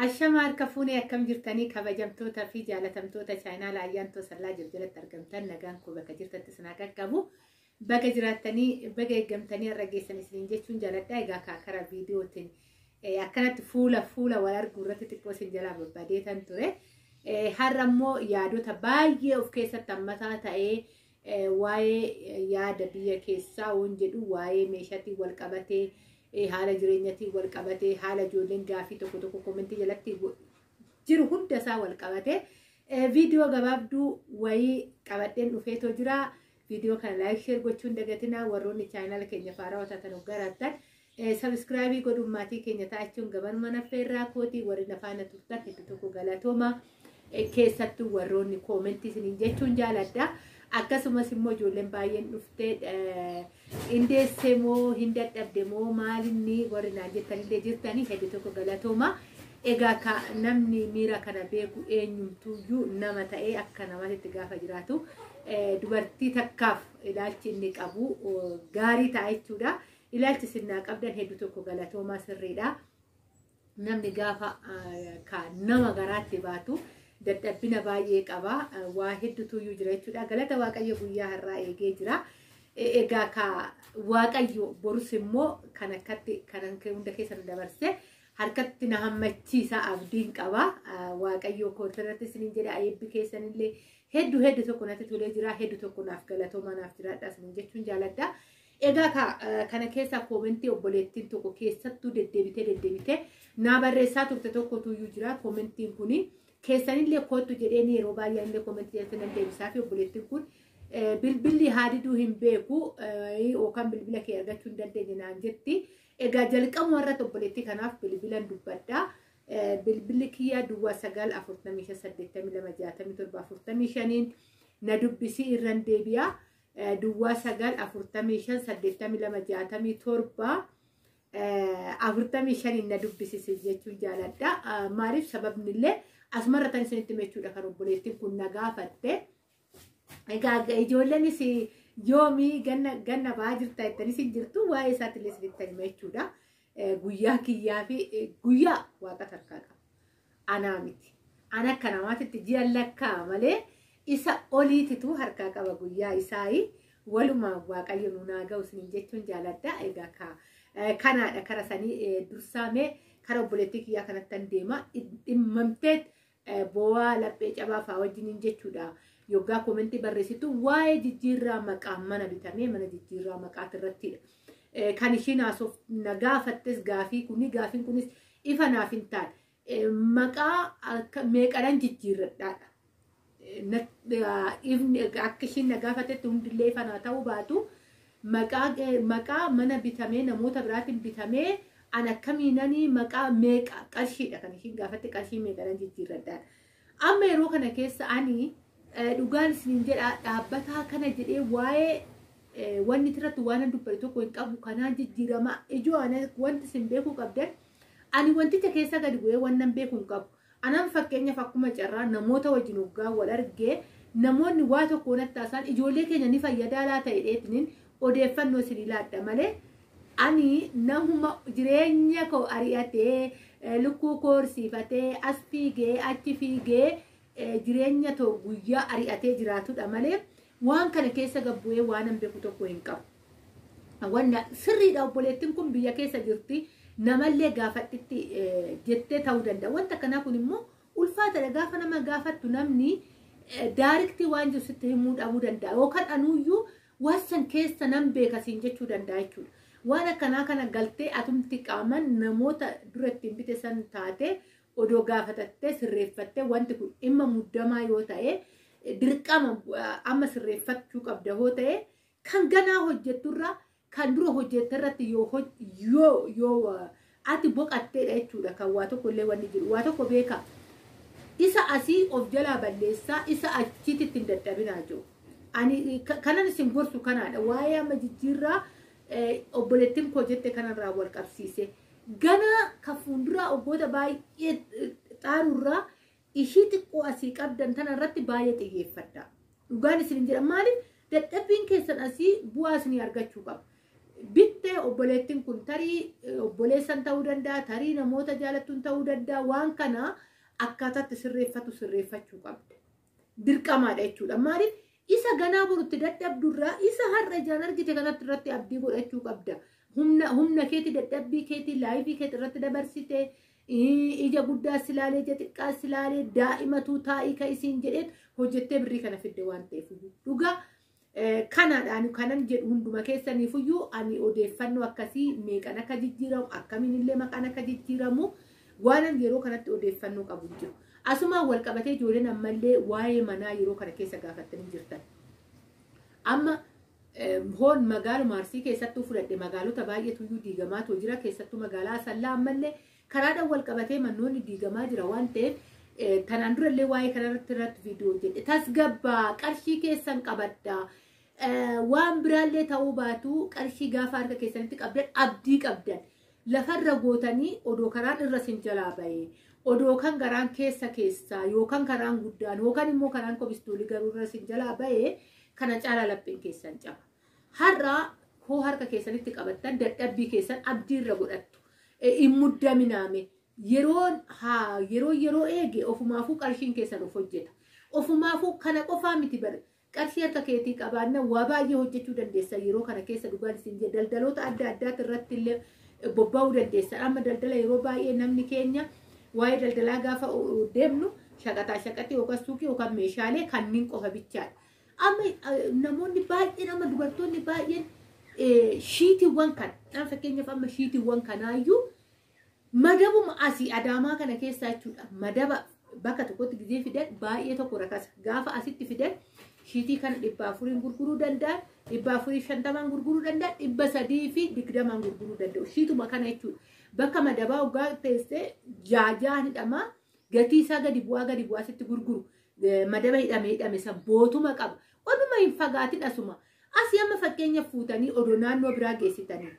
Ashamaa kafuunee akkam jirtanii kabajamtoota fi jaalatamtoota chaayinaal Ayantuu Asallaa jalatti argamtan nagaan koo bakka jirtatti sanaa qaqqabu bakka jiraatanii bakka eeggamtanii irra geessanis jechuun jaaladha. Egaa karaa viidiyootiin akkanatti fuula wal arguu irratti xiqqoo isin jalaa babbadeetan ture. Har'a immoo yaadota baay'ee of keessatti hammataa ta'ee waa'ee yaada biyya keessaa waan jedhu waa'ee meeshaatiin wal qabatee haala jireenyatiin wal qabatee haala ijoolleen gaafii tokko komentii jalatti jiru hunda isaa wal qabatee viidiyoo gabaabduu wayii qabadheen dhufeetoo jira. Viidiyoo kana laayik sheer gochuun dagatinaa warroonni chaayinaala keenya faaraa hojjetan gargaartan sabiskiraabii godhummaatii keenya ta'achuun gabaanuma naffeerraa kootii warri nafaana turtan hedduu tokko galatooma keessattuu warroonni komentii isiniin jechuun jaaladha. Akkasumas immoo ijoolleen baay'een dhuftee indeessee moo hin dadhabde moo maalinni warri naan jettanillee jirtanii hedduu tokko galatooma. Egaa namni miira kana beeku eenyumtuyyuu nama ta'ee akka namaatti gaafa jiraatu dubartii takkaaf ilaalchi inni qabu gaarii ta'a jechuudha. Ilaalchi sinnaa qabdan hedduu tokko galatoomaa sirriidha. Namni gaafa nama garaatti baatu dadhabbina baay'ee qaba. Waa hedduutuyyuu jira jechuudha. Galata Waaqayyo guyyaa har'aa eegee jira. Egaa Waaqayyo borus immoo kan akkatti kanan hunda keessatti dabarse harkatti na hammachiisa abdiin qaba. Waaqayyo koortarratti isiniin jedha eebbi keessanillee hedduu tokko natti tolee jira. Hedduu tokko naaf galatooma naaf jiraadha isiniin jechuun jaaladha. Egaa kana keessa komentii obboleettiin tokko keessattuu deddeebitee naa barreessaa turte tokkotuyyuu jira. Komentiin kuni keessanillee kootu jedheeni yeroo baay'ee illee komentii jalatti nan deebisaa fi obboleettiin kun bilbilli haadiduu hin beeku yookaan bilbila kee argachuu hin dandeenye naan jetti. Egaa jalqabuma irratti obboleettii kanaaf bilbilan dubbadha. Bilbilli kiyyaa duwwaa 945826745 na dubbisii irran deebi'a. Duwwaa 945826745 na dubbisisi jechuun jaaladha. Maaliif sababnillee asumarratan isinitti mechuudha kan obboleettiin kun na gaafatte. Egaa ijoolleenis yoomii ganna ba'aa jirta jettanis hin jirtu waa'ee isaatiillee isinitti mechuudha. Guyyaa kiyyaa fi guyyaa waaqa tarkaa qaba. Anaa miti. Ana akka namaatitti ji'a lakkaa malee isa oliititu harkaa qaba guyyaa isaayi. Walumaa Waaqayyo nu naa ga'u isiniin jechuun jaaladha. Egaa kanaadha kara sanii dursaamee kara obboleettii kiyyaa kanattan deema. Dhimmamtee bo'aa laphee cabaa fa'aa wajjiniin jechuudha. Yoggaa komentii barreessitu waa'ee jijjiirraa maqaa mana bitamee mana jijjiirraa maqaati irrattidha. Kan ishiin haasoof na gaafattes gaafiin kunis ifa naaf hin taane. Maqaa meeqadhaan jijjiirradhaadha. Akka ishiin na gaafatetti hundillee ifa naa ta'uu baatu maqaa mana bitamee namoota biraatiin bitamee an akkamiinanii maqaa meeqa qarshiidha kan ishiin gaafatte qarshii meeqadhaan jijjiirradhaadha. Amma yeroo kana keessa ani dhugaan isiniin jedha dhaabbataa kana jedhee waa'ee wanni irratti waan dubbate tokko hin qabu kanaan jijjiirama ijoo ana wanti isin beekuu qabdan ani wanticha keessa gadi bu'ee wannan beekuu hin qabu. Anaan fakkeenyaaf akkuma carraa namoota wajjin hoggaa wal argee namoonni waa tokko natti taasisan ijoollee keenya ni fayyadaa laa ta'e dheetiniin odeeffannoo isin laadha malee ani namuma jireenya koo ari'atee lukkuu koorsiifatee as fiigee achi fiigee jireenya too guyyaa ari'atee jiraatudha malee waan kana keessa gabbu'ee waan hin beeku tokko hin qabu. Wanna sirriidha obboleettiin kun biyya keessa jirti. Namallee gaafadhitti jettee ta'uu danda'a. Wanta kanaa kun immoo ulfaatadha. Gaafa nama gaafattu namni daariktii waan jiru sitti himuu dhabuu danda'a. Yookaan anuuyyuu waan san keessa nan beekasiin jechuu danda'a jechuudha. Waan akkanaa kana galtee atumti qaaman namoota dura ittiin bite san taate odoo gaafatattee sirreeffattee wanti kun dhimma muddamaa yoo ta'e dirqama amma sirreeffachuu qabda yoo ta'e kan ganaa hojjetturraa kan dura hojjettarratti yoo ati boqatteedha jechuudha. Kan waa tokko illee wanni jiru waa tokko beeka. Isa asii of jalaa balleessaa isa achiitti ittiin dadhabinaa jiru. Ani kanan isin gorsu kanaadha. Waa'ee amma jijjiirraa obboleettiin koo jette kanarraa wal qabsiise. Ganaa ka fuulduraa obboota baay'ee xaarurraa ishii xiqqoo asii qabdan tanarratti baay'ee xiyyeeffadha. Dhugaan isin jedha maaliif dadhabbiin keessan asii bu'aa isinii argachuu qaba. bittee obboleettiin kun tarii obboleessan ta'uu danda'a, tarii namoota jaalattuun ta'uu danda'a. Waan kana akkaataatti sirreeffachuu qabda. Dirqamaadha jechuudha. Maaliif isa ganaa borutti dadhabdurraa isa har'a ijaan argite kanatti irratti abdii godhachuu qabda. Humna keetii dadhabbii keetii laayifii keetii irratti dabarsite ija guddaa silaalee ija xiqqaa silaalee daa'imatu taa'ii ka isiin jedheen hojjettee birrii kana fidde waan ta'eef dhugaa kanaadhaan kanan jedhu hunduma keessaniifuyyuu ani odeeffannoo akkasii meeqan akka jijjiiramu akkamiin illee maqaan akka jijjiiramu waanan yeroo kanatti odeeffannoo qabu jiru. Asumaan wal qabatee ijoolleen ammallee waa'ee manaa yeroo kana keessa gaafattanii jirtan. Amma hoon magaaluma Arsii keessattuu fudhadhe magaalota baay'eetu diigamaatu jira keessattuu magaalaa Asallaa ammallee karaadhaan wal qabatee mannoonni diigamaa jira waan ta'eef kanaan durallee waa'ee kanarratti viidiyoo jedhe tasgabbaa qarshii keessan qabaddaa waan biraallee ta'uu baatu qarshii gaafa harka keessanitti qabdan abdii qabdan lafarra gootanii odoo karaan irra sin jalaa bahee odoo kan garaan keessaa yookaan karaan guddaan yookaan immoo karaan kobistoolii garuu irra sin jalaa bahee kana caalaa lapheen keessan caba. Har'a hoo harka keessanitti qabattan dadhabbii keessan abdii irra godhattu. In muddaminaame yeroo eege ofumaafuu qarshiin keessan of hojjeta. Ofumaafuu kana qofaa miti bare qarshii harka keetii qabaanna waa baay'ee hojjechuu dandeessa yeroo kana keessa dhugaan isin jedhe daldaloota adda addaati irratti illee bobba'uu dandeessa. Amma daldala yeroo baay'ee namni keenya waa'ee daldalaa gaafa deemnu shaqaxii yookaan suuqii yookaan meeshaalee kanneen qofa bichaadha. Amma namoonni baay'een amma dubartoonni baay'een shiitiiwwan kan fakkeenyaaf amma shiitiiwwan kanaayyuu madabuma asii adaamaa kana keessaa jechuudha. Madaba bakka tokkotti gizee fidan baay'ee tokko rakasa gaafa asitti fidan shiitii kana 400 gurguruu danda'an 450 gurguruu danda'an 320 gurguruu danda'u. Shiituma kana jechuudha. Bakka madabaa hoggaa teessee jaajaa hidhamaa gatii isaa gadi bu'aa sitti gurguru. Madaba hidhame san bootuma qaba. Oduma hin fagaatin asuma. Asii amma fakkeenya fuutanii odoo naannoo biraa geessitanii.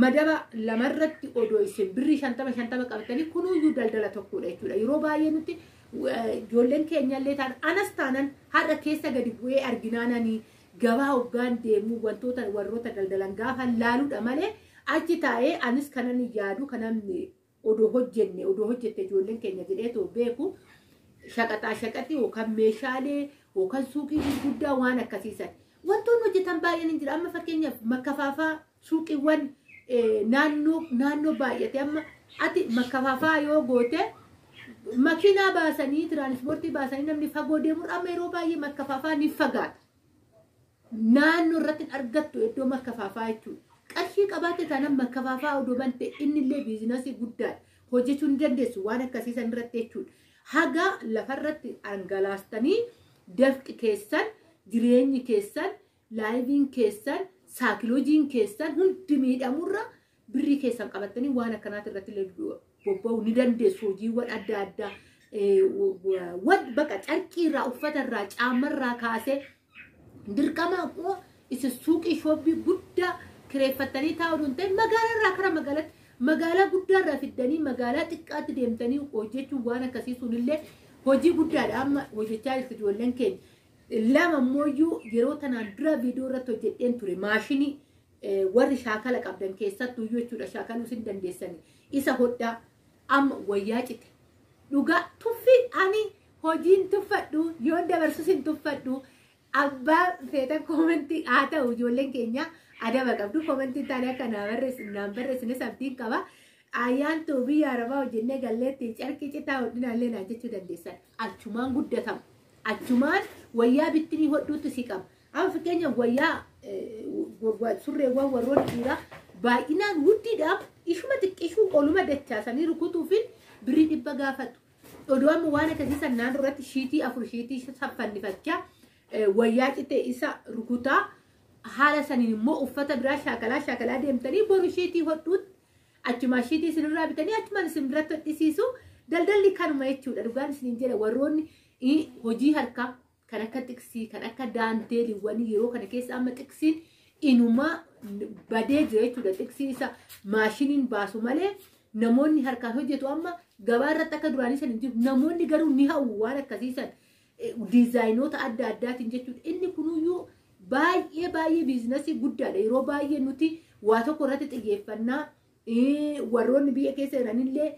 Madaba lamarratti odoo isin birrii 50 qabatanii kunuyyuu daldala tokkodha jechuudha. Yeroo baay'ee nuti ijoolleen keenyallee ta'an anas taanan har'a keessa gadi bu'ee arginaananii gabaa hoggaan deemuu wantoota warroota daldalan gaafa laaluudha malee achi taa'ee anis kanan yaadu kanan odoo hojjette ijoolleen keenya jedhee beeku shaqaxii yookaan meeshaalee yookaan suuqii gurguddaa waan akkasiisan. Wantoonni hojjetan baay'een hin jira. Amma fakkeenyaaf makkafaafaa suuqiiwwan naannoo baay'ate amma ati makkafaafaa yoo goote makiinaa baasanii tiraanispoortii baasanii namni fagoo deemuun amma yeroo baay'ee makkafaafaa ni fagaata. Naannoo irratti argattu iddoo makkafaafaa jechuudha. Qarshii qabaatte taanaan makkafaafaa odoo bante innillee biizinasii guddaadha. Hojjechuu ni dandeessu waan akkasiisan irratti jechuudha. Haga lafarratti dhangalaastanii dafqi keessan jireenyi keessan laayiviin keessan saakiloojiin keessan hundi miidhamurra birrii keessan qabattanii waan akkanaati irratti illee bobba'uu ni dandeessu. Hojiiwwan adda addaa bakka carqiirraa uffatarraa caammarraa kaasee dirqama immoo isa suuqii shoobbii guddaa kireeffattanii taa'uu hin ta'in magaalaarraa kara magaalaatti magaalaa guddaarraa fiddanii magaalaa xiqqaatti deemtanii hojjechuun waan akkasii sunillee hojii guddaadha. Amma hojjechaa jirtu ijoolleen keenya. Lama mooyyuu yeroo tanaan dura viidiyoo irratti hojjedheen ture maashinii warri shaakala qabdan keessattuu jechuudha shaakaluu sin dandeessanii isa hodhaa amma wayyaa cite dhugaa tuffii ani hojiin tuffadhu yoo dabarsu sin tuffadhu abbaa feeta koomentii haa ta'u ijoolleen keenya adaba qabdu koomentii taanee akka naan barreessines abdiin qaba. Ayantuu biyya Arabaa hojjennee galleetti carqii citaa hodhinaallee naan jechuu dandeessan achumaan guddatamu. Achumaan wayyaa bittinii hodhuutti si qaba. Amma fakkeenya wayyaa surreewwan warroon dhiiraa baay'inaan guddiidhaaf ishuma xiqqishuu oluma dachaasanii rukutuufin birrii 100 gaafatu. Odoo amma waan akkasiisan naannoo irratti shiitii 4 shiitii saffannifachaa wayyaa citee isa rukutaa haala saniin immoo uffata biraa shaakalaa deemtanii boru shiitii hodhuutti achumaa shiitii isinirraa bitanii achumaan isin biratti hodhisiisu daldalli kanuma jechuudha. Dhugaan isiniin jedha warroonni hojii harkaa kan akka xiksii kan akka daanteeliiwwanii yeroo kana keessa amma xiksiin inumaa badee jira jechuudha. Xiksii isa maashiniin baasu malee namoonni harkaan hojjetu amma gabaa irratti akka duraanii san hin jiru. Namoonni garuu ni hawwu waan akkasiisan diizaayinoota adda addaatiin jechuudha. Inni kunuyyuu baay'ee biizinasii guddaadha. Yeroo baay'ee nuti waa tokko irratti xiyyeeffannaa warroonni biyya keessa jiranillee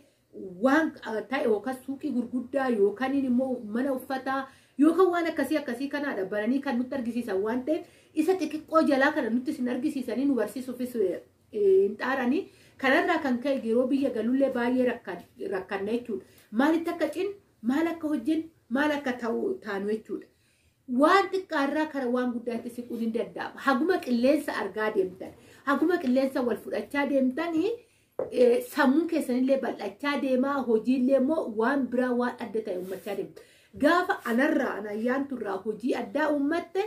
waan ta'e yookaan suuqii gurguddaa yookaan immoo mana uffataa yookaan waan akkasii kanaadha baranii kan nutti argisiisan waan ta'eef isa xixiqqoo jalaa kana nutti isin argisiisanii nu barsiisuufis hin xaaranii kanarraa kan ka'e yeroo biyya galullee baay'ee rakkanna jechuudha. Maalitti akka cin maal akka hojjennu maal akka taanu jechuudha. Waan xiqqaarraa kara waan guddaatti siquun hin danda'ama. Haguma qilleensa argaa deemtan haguma qilleensa wal fudhachaa deemtanii sammuun keessanillee bal'achaa deemaa hojiillee immoo waan biraa waan adda ta'e uummachaa deemta. Gaafa anarraa Ayyaantuurraa hojii addaa uummatte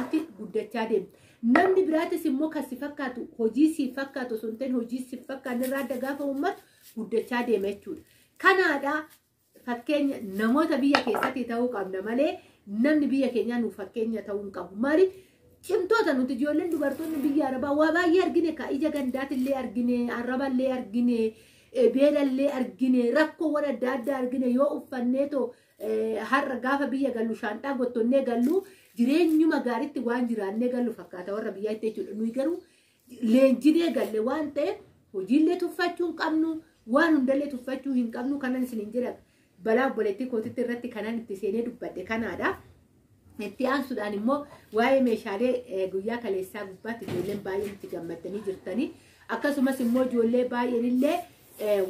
ati guddachaa deemta. Namni biraatis immoo kan si fakkaatu hojii si fakkaatu osoo hin ta'in hojii si fakkaatu irraa adda gaafa uummatu guddachaa deema jechuudha. Kanaadha fakkeenya namoota biyya keessatti ta'uu qabna malee namni biyya keenyaa nuuf fakkeenya ta'uu hin qabu. Maaliif cimtoota nuti ijoolleen dubartoonni biyya arabaa waa baay'ee argine ka ija gandaatillee argine arraballee argine beelallee argine rakkoowwan adda addaa argine yoo uffanneetoo har'a gaafa biyya gallu shaanxaa gottonnee gallu jireenyuma gaariitti waan jiraannee gallu fakkaata warra biyyaatti jechuudha. Nuyi garuu leenjinee galle waan ta'eef hojiillee tuffachuu hin qabnu waan hundallee tuffachuu hin qabnu kanan isiniin jedha balaa obboleettii kootitti irratti kanan itti seenee dubbadhe kanaadha. Itti aansuudhaan immoo waa'ee meeshaalee guyyaa kaleessaa gubbaatti ijoolleen baay'een itti gammadanii jirtanii akkasumas immoo ijoollee baay'eenillee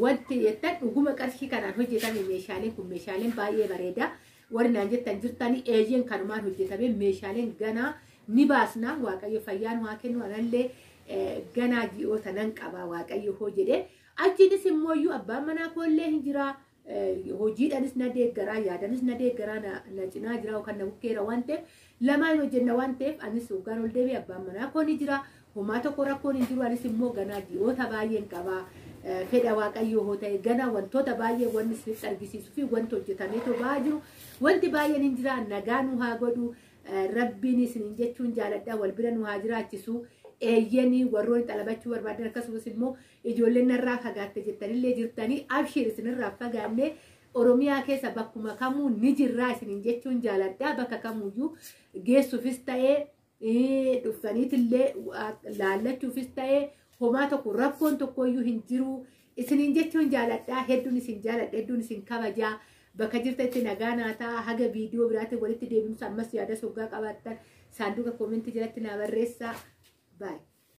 wanti jettan dhuguma qarshii kanaan hojjetame meeshaaleen kun meeshaaleen baay'ee bareeda warri naan jettan jirtanii eeyyeen kanumaan hojjetame meeshaaleen ganaa ni baasna waaqayyo fayyaan waa kennu anallee ganaa ji'oota nan qaba waaqayyo hoo jedhee achiinis immoo iyyuu abbaan manaa koollee hin jiraa. Hojiidhanis na deeggaraa yaadanis na deeggaraa na cinaa jira yookaan na bukkeera waan ta'eef lamaan hojjenna waan ta'eef anis hoggaan ol deebi'e abbaan manaa koo ni jira homaa tokko rakkoon hin jiru anis immoo ganaa ji'oota baay'een qabaa fedha waaqayyoo hoo ta'e ganaa wantoota baay'ee wanni isinitti argisiisuu fi wanti hojjetameetoo ba'aa jiru wanti baay'een hin jira nagaa nu haa godhu rabbiin isiniin jechuun jaaladhaa wal bira nu haa jiraachisu. Eeyyanii warroonni xalabachuu barbaadan akkasumas immoo ijoolleen narraa fagaatte jettanillee jirtanii abshiir isinirraa fagaannee Oromiyaa keessa bakkuma kamuu ni jirraa isiniin jechuun jaaladhaa bakka kamuyyuu geessuufis ta'ee dhuffaniitillee laallachuufis ta'ee homaa tokko rakkoon tokkoyyuu hin jiru isiniin jechuun jaaladhaa hedduun isin jaaladha hedduun isin kabajaa bakka jirtatti nagaa naataa haga viidiyoo biraatiin walitti deebinus ammas yaada soggaa qabaattan saanduqa koomentii jalatti naa barreessaa. Bye.